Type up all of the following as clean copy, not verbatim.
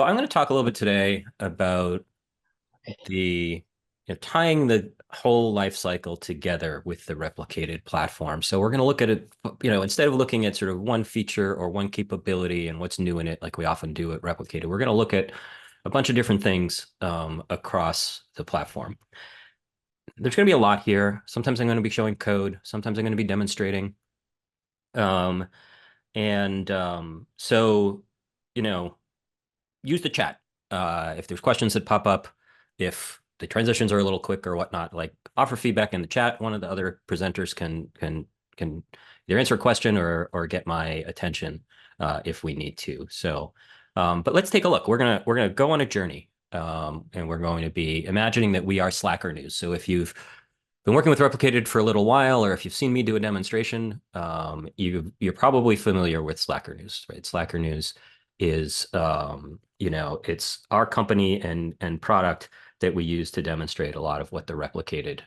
I'm going to talk a little bit today about the tying the whole life cycle together with the replicated platform. So we're going to look at it, instead of looking at sort of one feature or one capability and what's new in it, like we often do at Replicated, we're going to look at a bunch of different things across the platform. There's going to be a lot here. Sometimes I'm going to be showing code. Sometimes I'm going to be demonstrating. Um, so, you know, use the chat. If there's questions that pop up, if the transitions are a little quick or whatnot, like offer feedback in the chat. One of the other presenters can either answer a question or get my attention if we need to. So, but let's take a look. We're gonna go on a journey, and we're going to be imagining that we are Slacker News. So if you've been working with Replicated for a little while, or if you've seen me do a demonstration, you're probably familiar with Slacker News, right? Slacker News is it's our company and product that we use to demonstrate a lot of what the Replicated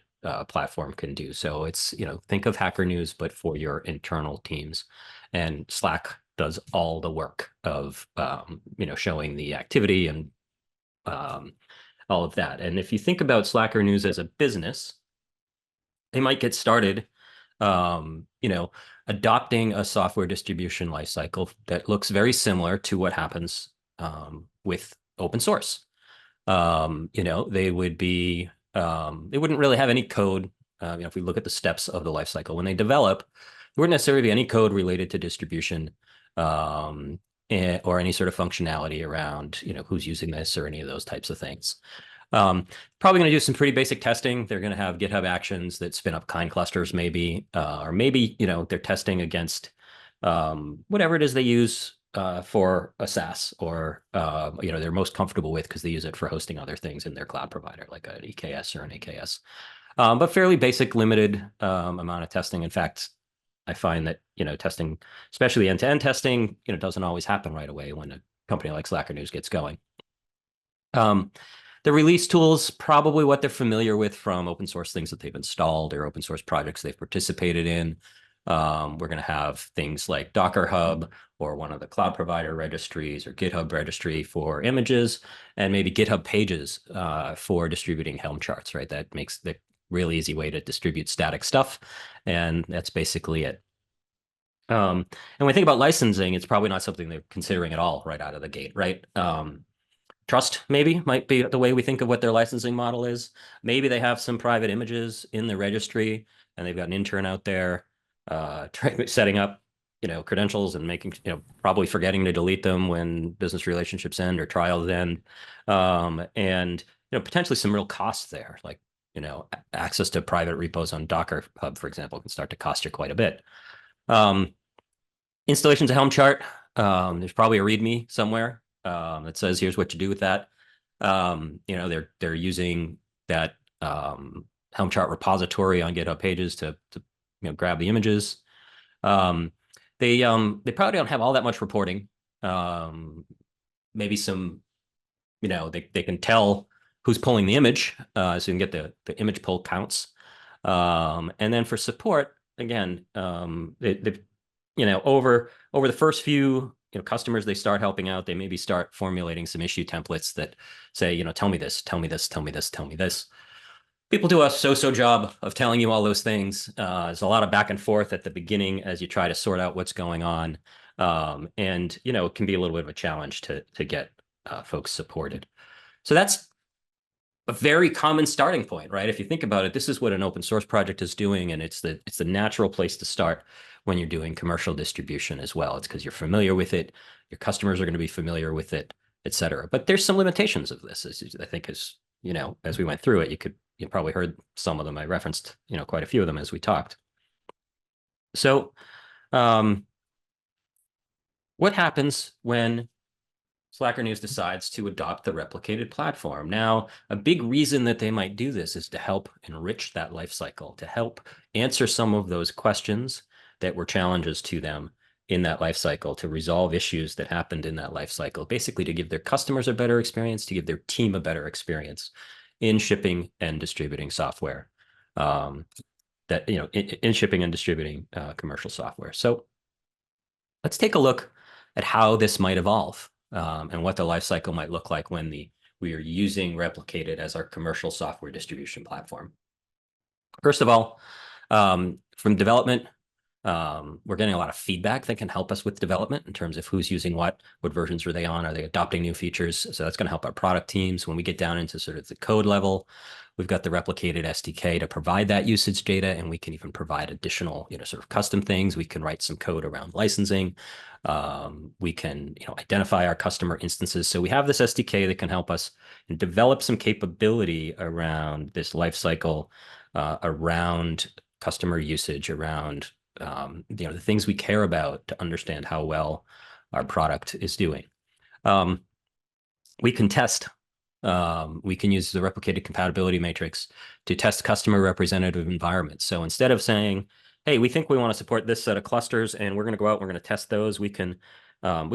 platform can do. So it's, think of Hacker News, but for your internal teams. And Slack does all the work of, showing the activity and all of that. And if you think about Slacker News as a business, they might get started, adopting a software distribution lifecycle that looks very similar to what happens with open source. They would be, they wouldn't really have any code. If we look at the steps of the lifecycle, when they develop, there wouldn't necessarily be any code related to distribution or any sort of functionality around, who's using this or any of those types of things. Probably going to do some pretty basic testing. They're going to have GitHub actions that spin up kind clusters, maybe, or maybe, they're testing against whatever it is they use for a SaaS or, they're most comfortable with because they use it for hosting other things in their cloud provider, like an EKS or an AKS. But fairly basic, limited amount of testing. In fact, I find that, testing, especially end-to-end testing, doesn't always happen right away when a company like Slacker News gets going. The release tools, probably what they're familiar with from open source things that they've installed or open source projects they've participated in. We're going to have things like Docker Hub or one of the cloud provider registries or GitHub registry for images, and maybe GitHub pages for distributing Helm charts, right? That makes the really easy way to distribute static stuff. And that's basically it. And when we think about licensing, it's probably not something they're considering at all right out of the gate, right? Trust maybe might be the way we think of what their licensing model is. Maybe they have some private images in the registry and they've got an intern out there setting up, credentials and making, probably forgetting to delete them when business relationships end or trials end. And, potentially some real costs there, like, access to private repos on Docker Hub, for example, can start to cost you quite a bit. Installations of Helm chart. There's probably a README somewhere that says here's what you do with that. They're using that Helm chart repository on GitHub pages to grab the images. They probably don't have all that much reporting. Maybe some, they can tell who's pulling the image, so you can get the image pull counts. And then for support, again, over the first few customers they start helping out, they maybe start formulating some issue templates that say, tell me this, tell me this, tell me this, tell me this. People do a so-so job of telling you all those things. There's a lot of back and forth at the beginning as you try to sort out what's going on. And, it can be a little bit of a challenge to get folks supported. So that's a very common starting point, right? If you think about it, this is what an open source project is doing, and it's the natural place to start when you're doing commercial distribution as well. It's because you're familiar with it, your customers are going to be familiar with it, et cetera. But there's some limitations of this, I think, as we went through it. You probably heard some of them. I referenced, quite a few of them as we talked. So what happens when Slacker News decides to adopt the replicated platform? Now, a big reason that they might do this is to help enrich that life cycle, to help answer some of those questions that were challenges to them in that life cycle, to resolve issues that happened in that life cycle, basically to give their customers a better experience, to give their team a better experience in shipping and distributing software, in shipping and distributing commercial software. So let's take a look at how this might evolve. and what the life cycle might look like when we are using Replicated as our commercial software distribution platform. First of all, from development, we're getting a lot of feedback that can help us with development in terms of who's using what versions are they on, are they adopting new features? So that's going to help our product teams. When we get down into sort of the code level, we've got the Replicated SDK to provide that usage data, and we can even provide additional, sort of custom things. We can write some code around licensing. We can, identify our customer instances. So we have this SDK that can help us develop some capability around this life cycle, around customer usage, around the things we care about to understand how well our product is doing. We can test. We can use the replicated compatibility matrix to test customer representative environments. So instead of saying, hey, we think we want to support this set of clusters and we're going to go out and we're going to test those, we can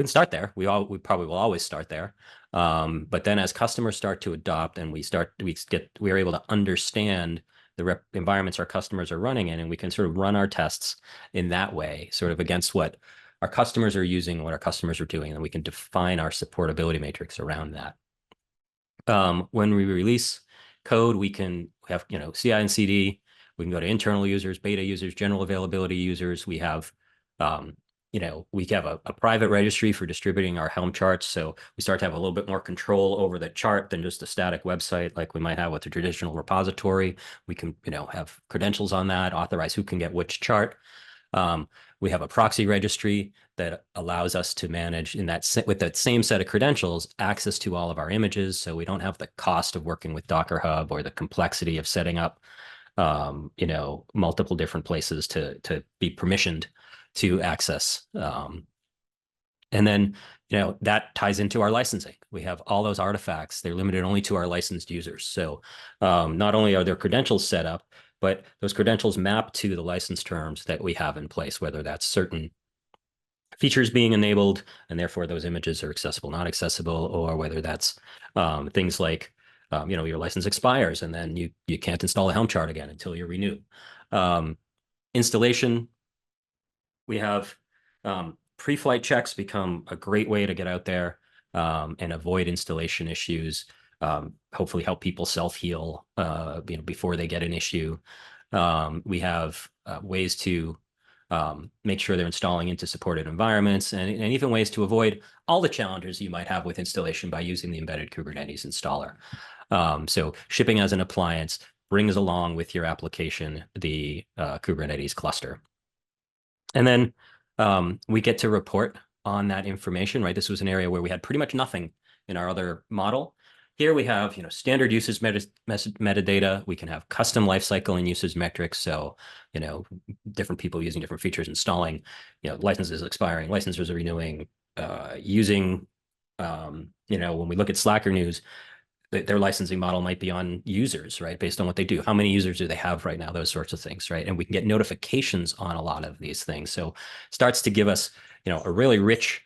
start there. We probably will always start there. But then as customers start to adopt and we are able to understand the environments our customers are running in, and we can sort of run our tests in that way, sort of against what our customers are using, what our customers are doing, and we can define our supportability matrix around that. When we release code, we can have, CI and CD. We can go to internal users, beta users, general availability users. We have, we have a private registry for distributing our Helm charts. So we start to have a little bit more control over the chart than just a static website like we might have with a traditional repository. We can, have credentials on that, authorize who can get which chart. We have a proxy registry that allows us to manage with that same set of credentials, access to all of our images. So we don't have the cost of working with Docker Hub or the complexity of setting up, multiple different places to be permissioned to access. And then, that ties into our licensing. We have all those artifacts. They're limited only to our licensed users. So not only are their credentials set up, but those credentials map to the license terms that we have in place, whether that's certain features being enabled, and therefore those images are accessible, not accessible, or whether that's things like, your license expires and then you can't install a Helm chart again until you renew. Installation, we have pre-flight checks become a great way to get out there and avoid installation issues. Hopefully help people self-heal before they get an issue. We have ways to make sure they're installing into supported environments, and even ways to avoid all the challenges you might have with installation by using the embedded Kubernetes installer. So shipping as an appliance brings along with your application the Kubernetes cluster. And then we get to report on that information, right? This was an area where we had pretty much nothing in our other model. Here we have, standard usage metadata. We can have custom lifecycle and usage metrics. So, different people using different features, installing, licenses expiring, licenses are renewing, using, when we look at Slacker news, their licensing model might be on users, right? Based on what they do. How many users do they have right now? Those sorts of things, right? And we can get notifications on a lot of these things. So starts to give us, a really rich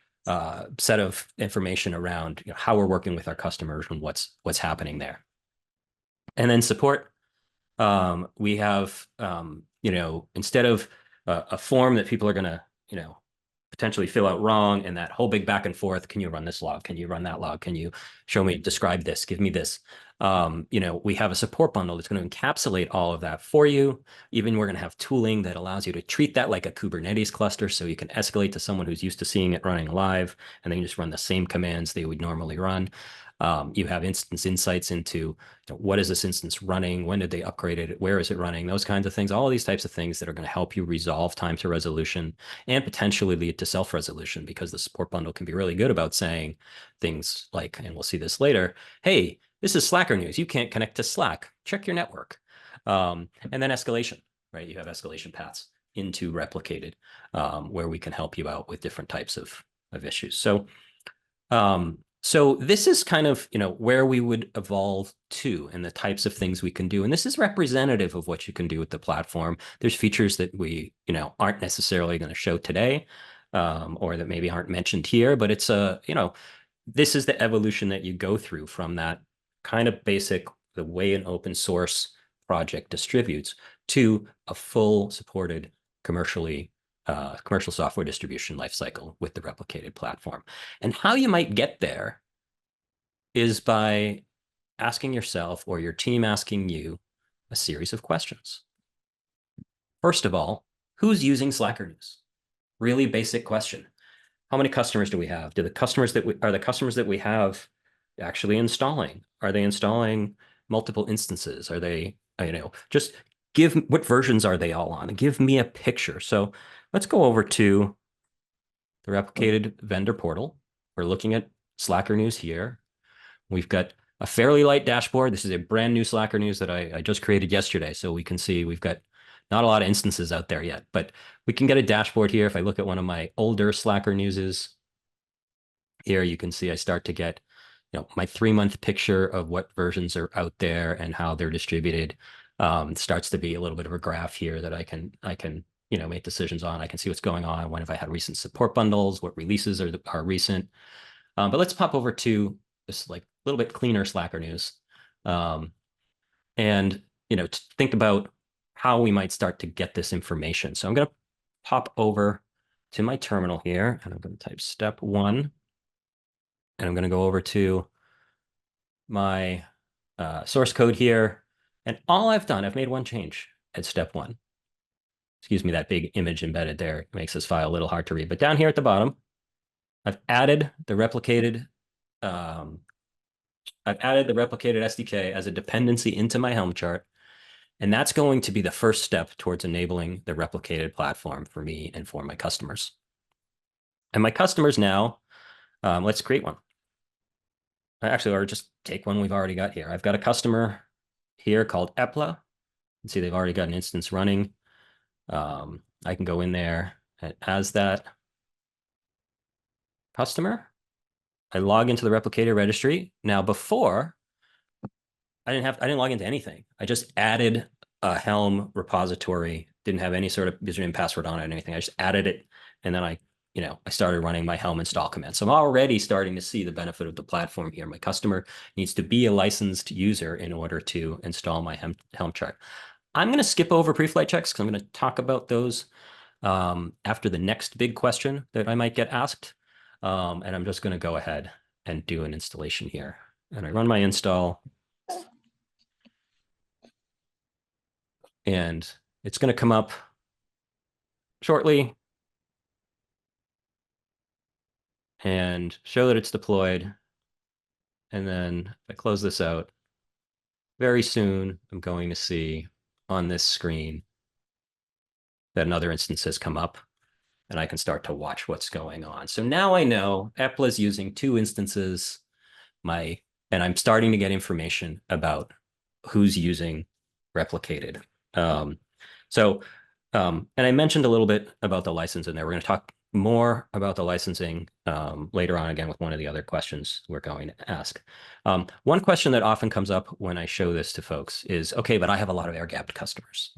set of information around how we're working with our customers and what's happening there. And then support, we have, instead of a form that people are going to, potentially fill out wrong and that whole big back and forth, can you run this log? Can you run that log? Can you show me, describe this, give me this? We have a support bundle that's going to encapsulate all of that for you. Even we're going to have tooling that allows you to treat that like a Kubernetes cluster, so you can escalate to someone who's used to seeing it running live, and they can just run the same commands they would normally run. You have instance insights into what is this instance running, when did they upgrade it, where is it running, those kinds of things, all of these types of things that are going to help you resolve time to resolution and potentially lead to self-resolution, because the support bundle can be really good about saying things like, and we'll see this later, hey, this is Slacker news, you can't connect to Slack, check your network. And then escalation, right? You have escalation paths into Replicated where we can help you out with different types of issues. So this is kind of, where we would evolve to and the types of things we can do. And this is representative of what you can do with the platform. There's features that we, aren't necessarily going to show today or that maybe aren't mentioned here, but it's this is the evolution that you go through from that kind of basic, the way an open source project distributes, to a full supported commercially commercial software distribution lifecycle with the replicated platform. And how you might get there is by asking yourself or your team asking you a series of questions. First of all, who's using Slacker News? Really basic question. How many customers do we have? Do the customers that we have actually installing? Are they installing multiple instances? Are they, just give what versions are they all on? Give me a picture. So let's go over to the replicated vendor portal. We're looking at Slacker News here. We've got a fairly light dashboard. This is a brand new Slacker News that I just created yesterday. So we can see we've got not a lot of instances out there yet, but we can get a dashboard here. If I look at one of my older Slacker Newses, here you can see I start to get my 3-month picture of what versions are out there and how they're distributed. Starts to be a little bit of a graph here that I can make decisions on. I can see what's going on. When have I had recent support bundles? What releases are recent? But let's pop over to this like a little bit cleaner Slacker News, and to think about how we might start to get this information. So I'm going to pop over to my terminal here, and I'm going to type step 1. And I'm going to go over to my source code here. And all I've done, I've made one change at step 1. Excuse me, that big image embedded there makes this file a little hard to read. But down here at the bottom, I've added the replicated SDK as a dependency into my Helm chart. And that's going to be the first step towards enabling the replicated platform for me and for my customers. And my customers now, let's create one. Actually, or just take one we've already got here. I've got a customer here called Epla. You can see they've already got an instance running. I can go in there and as that customer, I log into the replicated registry. Now, before, I didn't log into anything. I just added a Helm repository, didn't have any sort of username and password on it or anything. I just added it, and then I started running my Helm install command. So I'm already starting to see the benefit of the platform here. My customer needs to be a licensed user in order to install my Helm chart. I'm going to skip over pre-flight checks because I'm going to talk about those after the next big question that I might get asked. And I'm just going to go ahead and do an installation here. And I run my install. And it's going to come up shortly and show that it's deployed. And then if I close this out, very soon I'm going to see on this screen that another instance has come up, and I can start to watch what's going on. So now I know Epla is using 2 instances, and I'm starting to get information about who's using replicated. And I mentioned a little bit about the license in there. We're going to talk more about the licensing later on, again, with one of the other questions we're going to ask. One question that often comes up when I show this to folks is, okay, but I have a lot of air-gapped customers.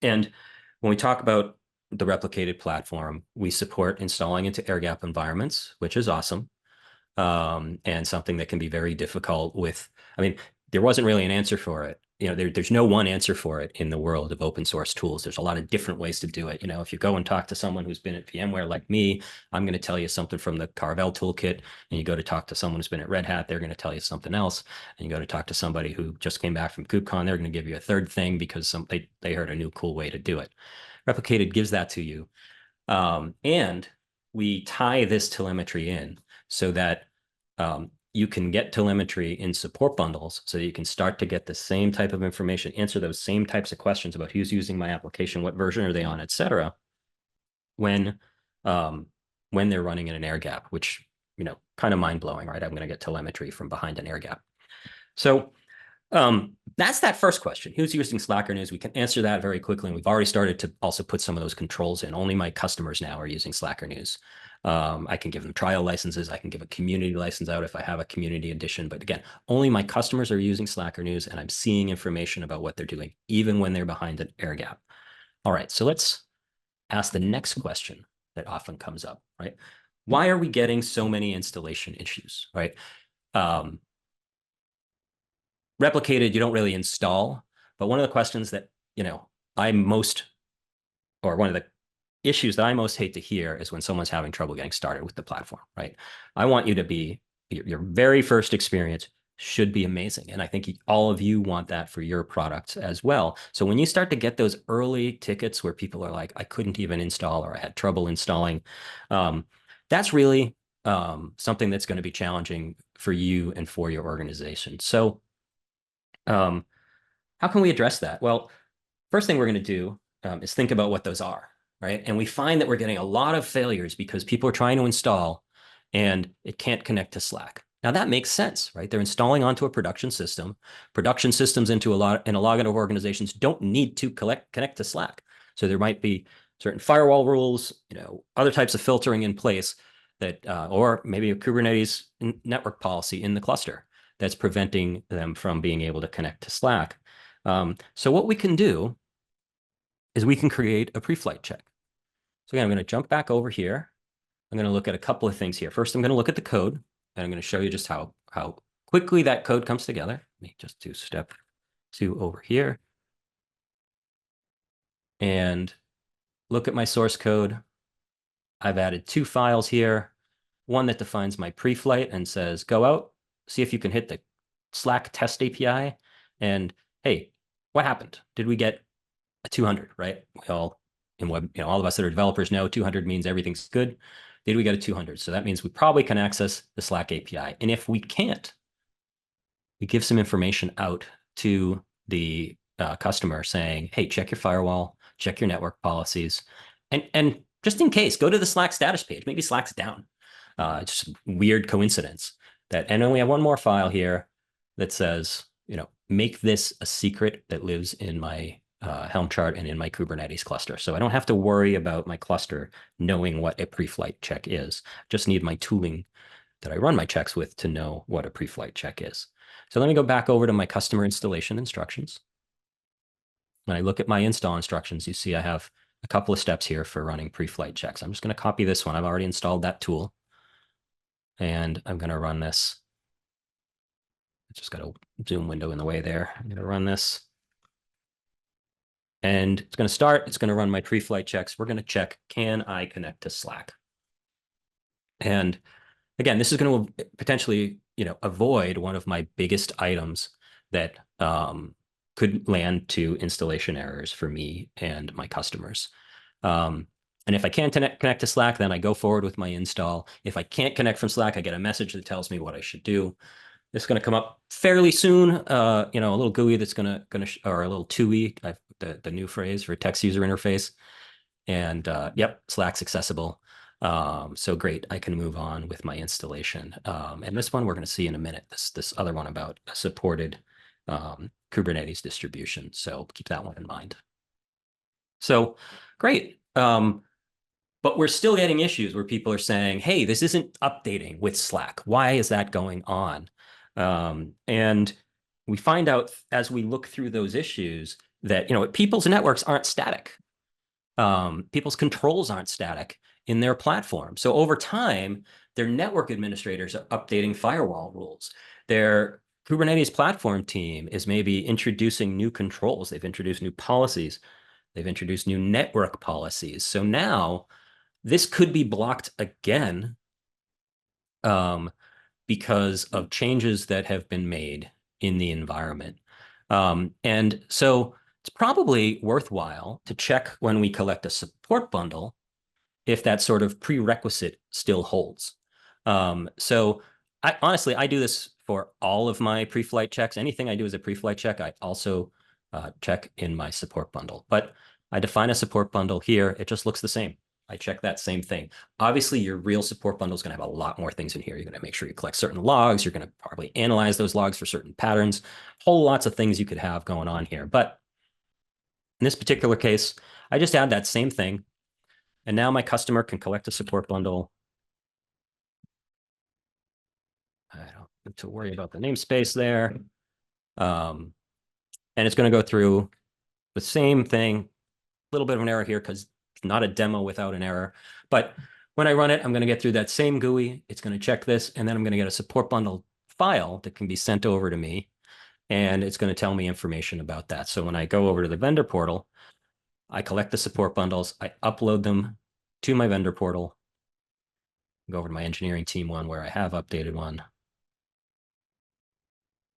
And when we talk about the replicated platform, we support installing into air-gap environments, which is awesome, and something that can be very difficult with, there wasn't really an answer for it. There's no one answer for it in the world of open source tools. There's a lot of different ways to do it. If you go and talk to someone who's been at VMware like me, I'm going to tell you something from the Carvel toolkit, and you go to talk to someone who's been at Red Hat, they're going to tell you something else. And you go to talk to somebody who just came back from KubeCon, they're going to give you a third thing because they heard a new cool way to do it. Replicated gives that to you. And we tie this telemetry in so that you can get telemetry in support bundles so that you can start to get the same type of information, answer those same types of questions about who's using my application, what version are they on, et cetera, when they're running in an air gap, which, kind of mind blowing, right? I'm going to get telemetry from behind an air gap. So that's that first question. Who's using Slacker News? We can answer that very quickly. And we've already started to also put some of those controls in. Only my customers now are using Slacker News. I can give them trial licenses. I can give a community license out if I have a community edition. But again, only my customers are using Slacker News, and I'm seeing information about what they're doing, even when they're behind an air gap. All right, so let's ask the next question that often comes up, right? Why are we getting so many installation issues, right? Replicated, you don't really install, but one of the questions that, one of the issues that I most hate to hear is when someone's having trouble getting started with the platform, right? I want you to be your very first experience should be amazing. And I think all of you want that for your products as well. So when you start to get those early tickets where people are like, I couldn't even install or I had trouble installing, um, that's really something that's going to be challenging for you and for your organization. So um, how can we address that? Well, first thing we're going to do is think about what those are, right? And we find that we're getting a lot of failures because people are trying to install and it can't connect to Slack. Now that makes sense, right? They're installing onto a production system. Production systems in a lot of organizations don't need to connect to Slack. So there might be certain firewall rules, other types of filtering in place that, or maybe a Kubernetes network policy in the cluster that's preventing them from being able to connect to Slack. So what we can do is we can create a pre-flight check. So again, I'm going to jump back over here. I'm going to look at a couple of things here. First, I'm going to look at the code, and I'm going to show you just how quickly that code comes together. Let me just do step 2 over here and look at my source code. I've added 2 files here, one that defines my pre-flight and says, go out, see if you can hit the Slack test API. And hey, what happened? Did we get a 200, right? All of us that are developers know 200 means everything's good. Did we get a 200? So that means we probably can access the Slack API. And if we can't, we give some information out to the customer saying, hey, check your firewall, check your network policies. And just in case, go to the Slack status page. Maybe Slack's down. It's just a weird coincidence and then we have one more file here that says, make this a secret that lives in my Helm chart and in my Kubernetes cluster. So I don't have to worry about my cluster knowing what a pre-flight check is. Just need my tooling that I run my checks with to know what a pre-flight check is. So let me go back over to my customer installation instructions. When I look at my install instructions, you see I have a couple of steps here for running pre-flight checks. I'm just going to copy this one. I've already installed that tool. And I'm going to run this. I just got a Zoom window in the way there. I'm going to run this. And it's going to start. It's going to run my pre-flight checks. We're going to check, can I connect to Slack? And again, this is going to potentially, avoid one of my biggest items that could land to installation errors for me and my customers. And if I can't connect to Slack, then I go forward with my install. If I can't connect from Slack, I get a message that tells me what I should do. It's going to come up fairly soon. A little GUI that's going to or a little TUI, the new phrase for text user interface. And yep, Slack's accessible. So great, I can move on with my installation. And this one we're going to see in a minute. This other one about a supported Kubernetes distribution. So keep that one in mind. So great. But we're still getting issues where people are saying, hey, this isn't updating with Slack. Why is that going on? And we find out as we look through those issues that, people's networks aren't static. People's controls aren't static in their platform. So over time, their network administrators are updating firewall rules. Their Kubernetes platform team is maybe introducing new controls. They've introduced new policies. They've introduced new network policies. So now this could be blocked again because of changes that have been made in the environment. And so it's probably worthwhile to check when we collect a support bundle if that sort of prerequisite still holds. So honestly, I do this for all of my pre-flight checks. Anything I do as a pre-flight check, I also check in my support bundle. But I define a support bundle here. It just looks the same. I check that same thing. Obviously, your real support bundle is going to have a lot more things in here. You're going to make sure you collect certain logs. You're going to probably analyze those logs for certain patterns. Whole lots of things you could have going on here. But in this particular case, I just add that same thing. And now my customer can collect a support bundle. I don't need to worry about the namespace there. And it's going to go through the same thing. A little bit of an error here because it's not a demo without an error. But when I run it, I'm going to get through that same GUI. It's going to check this, and then I'm going to get a support bundle file that can be sent over to me. And it's going to tell me information about that. So when I go over to the vendor portal, I collect the support bundles. I upload them to my vendor portal. Go over to my engineering team one where I have updated one.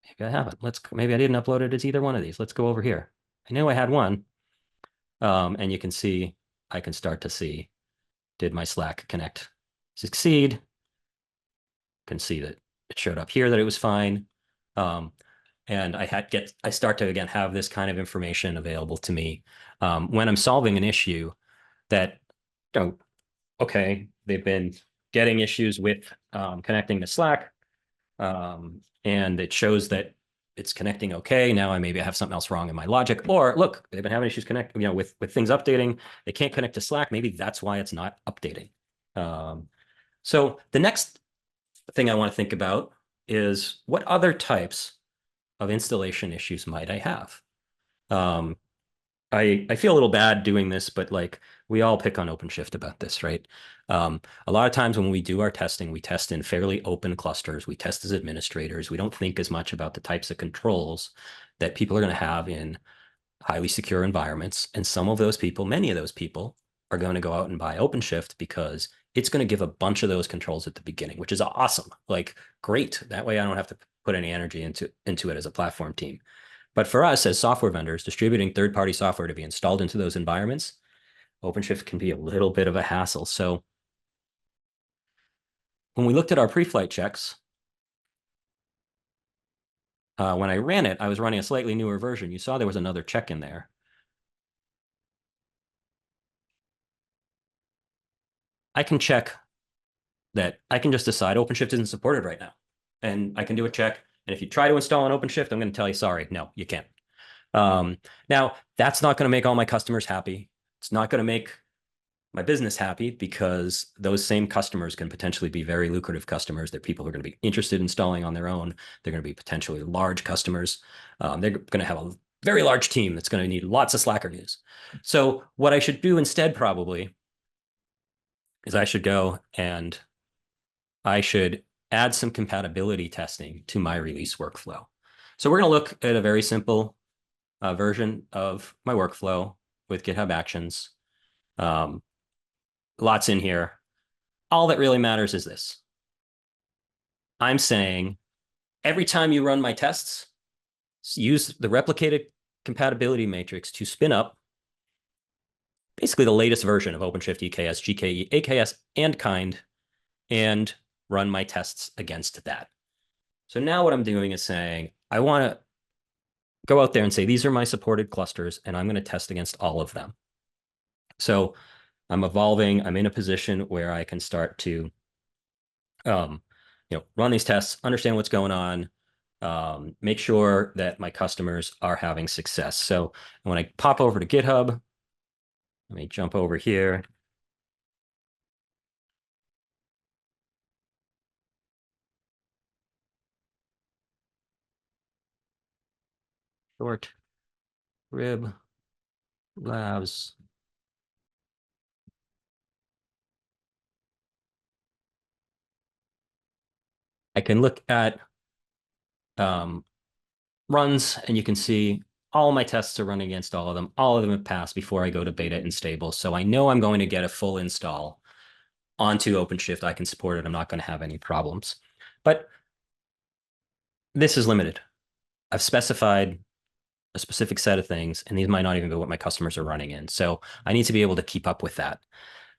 Maybe I haven't. Maybe I didn't upload it as either one of these. Let's go over here. I know I had one. And you can see, I can start to see, did my Slack connect succeed? Can see that it showed up here that it was fine. And I start to again have this kind of information available to me when I'm solving an issue that, okay, they've been getting issues with connecting to Slack, and it shows that it's connecting okay. Now maybe I have something else wrong in my logic, or look, they've been having issues connecting, with things updating. They can't connect to Slack. Maybe that's why it's not updating. So the next thing I want to think about is what other types of installation issues might I have? I feel a little bad doing this, but like we all pick on OpenShift about this, right? A lot of times when we do our testing, we test in fairly open clusters. We test as administrators. We don't think as much about the types of controls that people are going to have in highly secure environments. And some of those people, many of those people, are going to go out and buy OpenShift because it's going to give a bunch of those controls at the beginning, which is awesome. Like, great. That way I don't have to put any energy into it as a platform team. But for us as software vendors, distributing third-party software to be installed into those environments, OpenShift can be a little bit of a hassle. So when we looked at our pre-flight checks, when I ran it, I was running a slightly newer version. You saw there was another check in there. I can check that. I can just decide OpenShift isn't supported right now. And I can do a check. And if you try to install an OpenShift, I'm going to tell you, sorry, no, you can't. Now, that's not going to make all my customers happy. It's not going to make my business happy because those same customers can potentially be very lucrative customers that people are going to be interested in installing on their own. They're going to be potentially large customers. They're going to have a very large team that's going to need lots of Slacker news. So what I should do instead probably is I should go and I should add some compatibility testing to my release workflow. So we're going to look at a very simple version of my workflow with GitHub Actions. Lots in here. All that really matters is this. I'm saying every time you run my tests, use the replicated compatibility matrix to spin up basically the latest version of OpenShift EKS, GKE, AKS, and kind, and run my tests against that. So now what I'm doing is saying, I want to go out there and say, these are my supported clusters, and I'm going to test against all of them. So I'm evolving. I'm in a position where I can start to run these tests, understand what's going on, make sure that my customers are having success. So when I pop over to GitHub, let me jump over here. Short rib labs. I can look at runs, and you can see all my tests are running against all of them. All of them have passed before I go to beta and stable. So I know I'm going to get a full install onto OpenShift. I can support it. I'm not going to have any problems. But this is limited. I've specified a specific set of things, and these might not even be what my customers are running in. So I need to be able to keep up with that.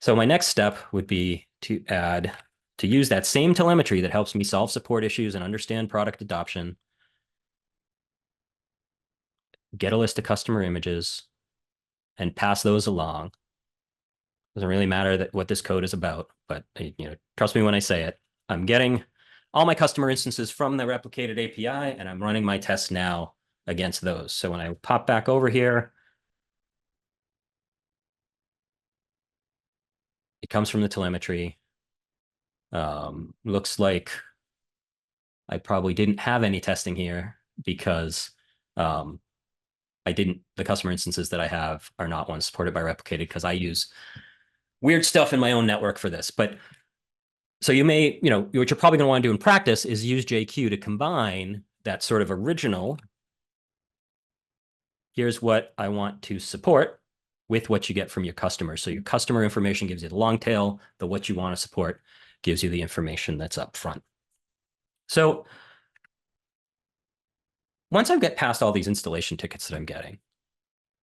So my next step would be to use that same telemetry that helps me solve support issues and understand product adoption, get a list of customer images, and pass those along. Doesn't really matter what this code is about, but trust me when I say it. I'm getting all my customer instances from the replicated API, and I'm running my tests now against those. So when I pop back over here, it comes from the telemetry. Looks like I probably didn't have any testing here because the customer instances that I have are not ones supported by replicated because I use weird stuff in my own network for this. But so you may, what you're probably going to want to do in practice is use JQ to combine that sort of original. Here's what I want to support. with what you get from your customers. So your customer information gives you the long tail, the what you want to support gives you the information that's up front. So once I get past all these installation tickets that I'm getting,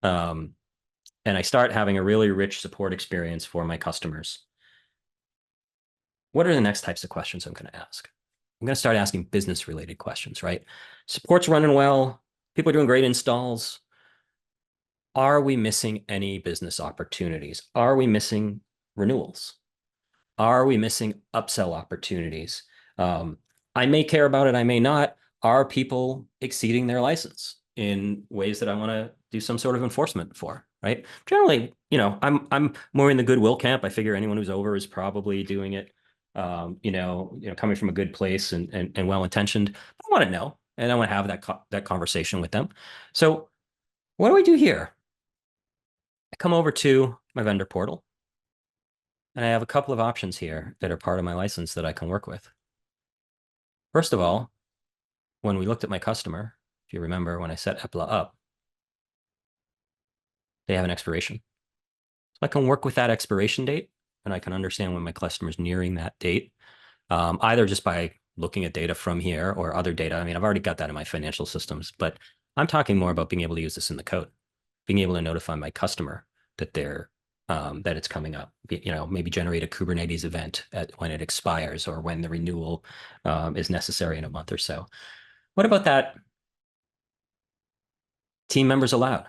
and I start having a really rich support experience for my customers, what are the next types of questions I'm going to ask? I'm going to start asking business related questions, right? Support's running well. People are doing great installs. Are we missing any business opportunities? Are we missing renewals? Are we missing upsell opportunities? I may care about it. I may not. Are people exceeding their license in ways that I want to do some sort of enforcement for? Right. Generally, I'm more in the goodwill camp. I figure anyone who's over is probably doing it, coming from a good place and well intentioned. I want to know, and I want to have that conversation with them. So, what do I do here? I come over to my vendor portal, and I have a couple of options here that are part of my license that I can work with. First of all, when we looked at my customer, if you remember when I set EPLA up, they have an expiration. So I can work with that expiration date, and I can understand when my customer is nearing that date, either just by looking at data from here or other data. I mean, I've already got that in my financial systems, but I'm talking more about being able to use this in the code, being able to notify my customer that that it's coming up. Maybe generate a Kubernetes event when it expires or when the renewal is necessary in a month or so. What about that? Team members allowed,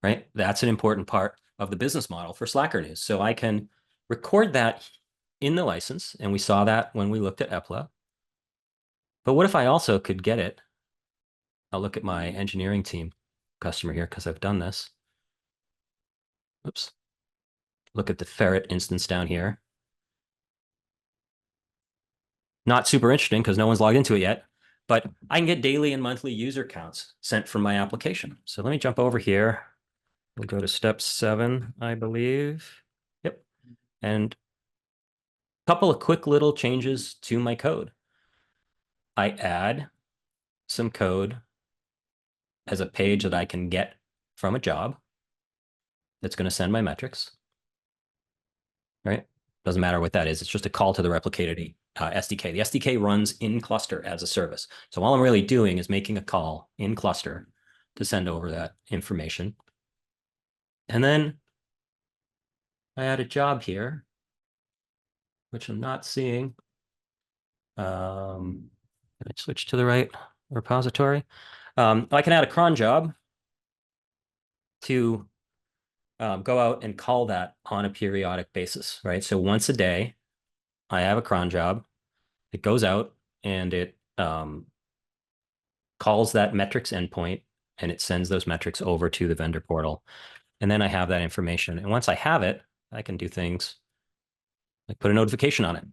right? That's an important part of the business model for Slacker News. So I can record that in the license, and we saw that when we looked at EPLA. But what if I also could get it? I'll look at my engineering team customer here because I've done this. Oops. Look at the ferret instance down here. Not super interesting because no one's logged into it yet, but I can get daily and monthly user counts sent from my application. So let me jump over here. We'll go to step 7, I believe. Yep. And a couple of quick little changes to my code. I add some code as a page that I can get from a job that's going to send my metrics, right? Doesn't matter what that is. It's just a call to the replicated SDK. The SDK runs in cluster as a service. So all I'm really doing is making a call in cluster to send over that information. And then I add a job here, which I'm not seeing. Can I switch to the right repository? I can add a cron job to go out and call that on a periodic basis, right? So once a day, I have a cron job. It goes out and it calls that metrics endpoint, and it sends those metrics over to the vendor portal. And then I have that information. And once I have it, I can do things like put a notification on it.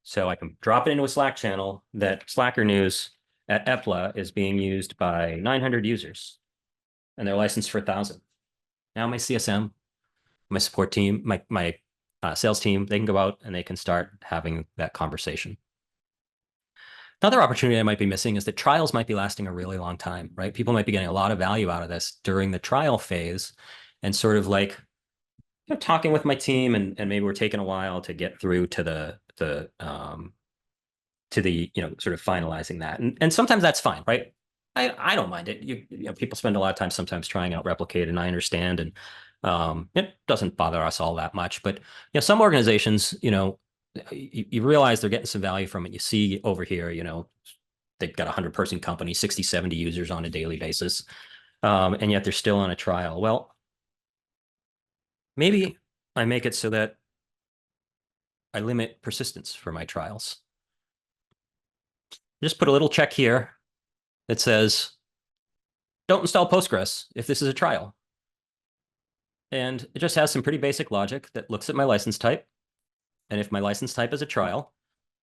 So I can drop it into a Slack channel that Slacker News at EPLA is being used by 900 users, and they're licensed for 1,000. Now my CSM, my support team, my sales team, they can go out and they can start having that conversation. Another opportunity I might be missing is that trials might be lasting a really long time, right? People might be getting a lot of value out of this during the trial phase, and sort of like talking with my team, and maybe we're taking a while to get through to the sort of finalizing that. And sometimes that's fine, right? I don't mind it. People spend a lot of time sometimes trying out Replicate, and I understand, and it doesn't bother us all that much. But some organizations, you realize they're getting some value from it. You see over here, they've got a 100-person company, 60, 70 users on a daily basis, and yet they're still on a trial. Well, maybe I make it so that I limit persistence for my trials. Just put a little check here that says, don't install Postgres if this is a trial. And it just has some pretty basic logic that looks at my license type. And if my license type is a trial,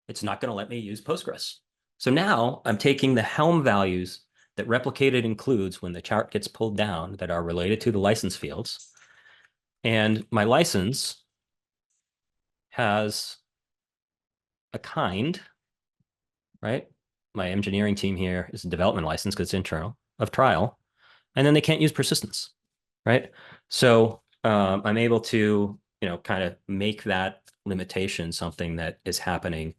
it's not going to let me use Postgres. So now I'm taking the Helm values that Replicated includes when the chart gets pulled down that are related to the license fields. And my license has a kind, right? My engineering team here is a development license because it's internal, of trial. And then they can't use persistence. right? So I'm able to, kind of make that limitation something that is happening,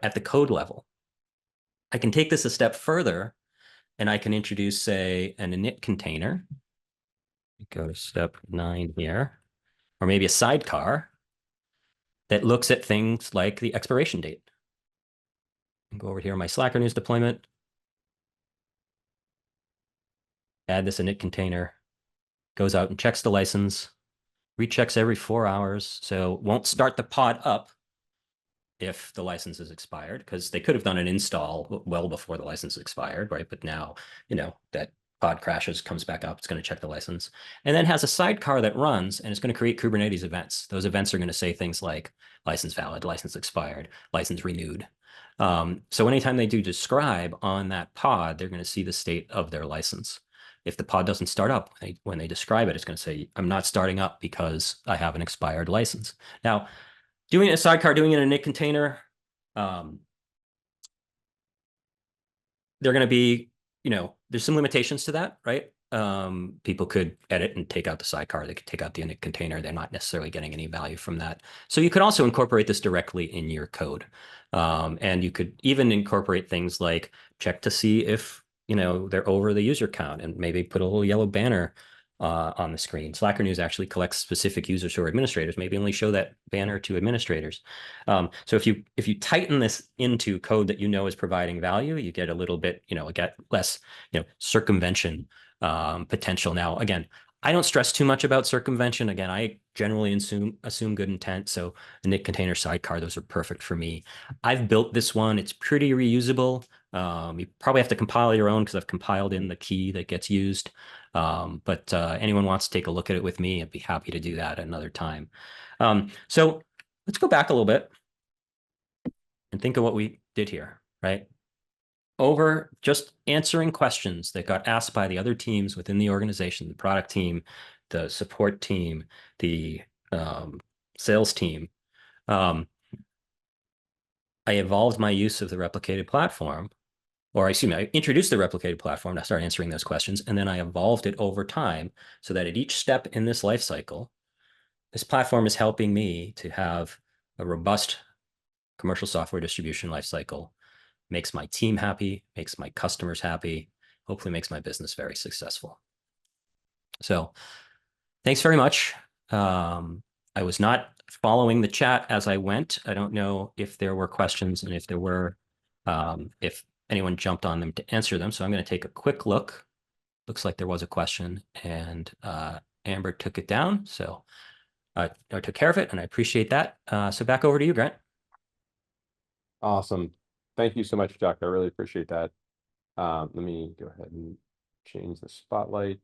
at the code level. I can take this a step further and I can introduce, say, an init container. Go to step 9 here, or maybe a sidecar that looks at things like the expiration date. Go over here in my Slacker news deployment, add this init container, goes out and checks the license, rechecks every 4 hours. So won't start the pod up if the license is expired, because they could have done an install well before the license expired, right? But now, that pod crashes, comes back up, it's going to check the license, and then has a sidecar that runs, and it's going to create Kubernetes events. Those events are going to say things like license valid, license expired, license renewed. So anytime they do describe on that pod, they're going to see the state of their license. If the pod doesn't start up, when they describe it, it's going to say, I'm not starting up because I have an expired license. Now, doing a sidecar, doing it in a init container, um, they're going to be, there's some limitations to that, right? People could edit and take out the sidecar. They could take out the init container. They're not necessarily getting any value from that. So you could also incorporate this directly in your code. And you could even incorporate things like check to see if, they're over the user count, and maybe put a little yellow banner on the screen. Slacker News actually collects specific users who are administrators, maybe only show that banner to administrators. So if you tighten this into code that is providing value, you get a little bit, get less, circumvention potential. Now, again, I don't stress too much about circumvention. Again, I generally assume good intent. So the init container sidecar, those are perfect for me. I've built this one. It's pretty reusable. You probably have to compile your own because I've compiled in the key that gets used. But anyone wants to take a look at it with me, I'd be happy to do that another time. So let's go back a little bit and think of what we did here, right? Over just answering questions that got asked by the other teams within the organization, the product team, the support team, the sales team. I evolved my use of the replicated platform, or excuse me, I introduced the replicated platform to start answering those questions, and then I evolved it over time so that at each step in this life cycle, this platform is helping me to have a robust commercial software distribution lifecycle, makes my team happy, makes my customers happy, hopefully makes my business very successful. So thanks very much. I was not following the chat as I went. I don't know if there were questions, and if there were, if anyone jumped on them to answer them. So I'm going to take a quick look. Looks like there was a question, and Amber took it down. So I took care of it, and I appreciate that. So back over to you, Grant. Awesome. Thank you so much, Chuck. I really appreciate that. Let me go ahead and change the spotlight.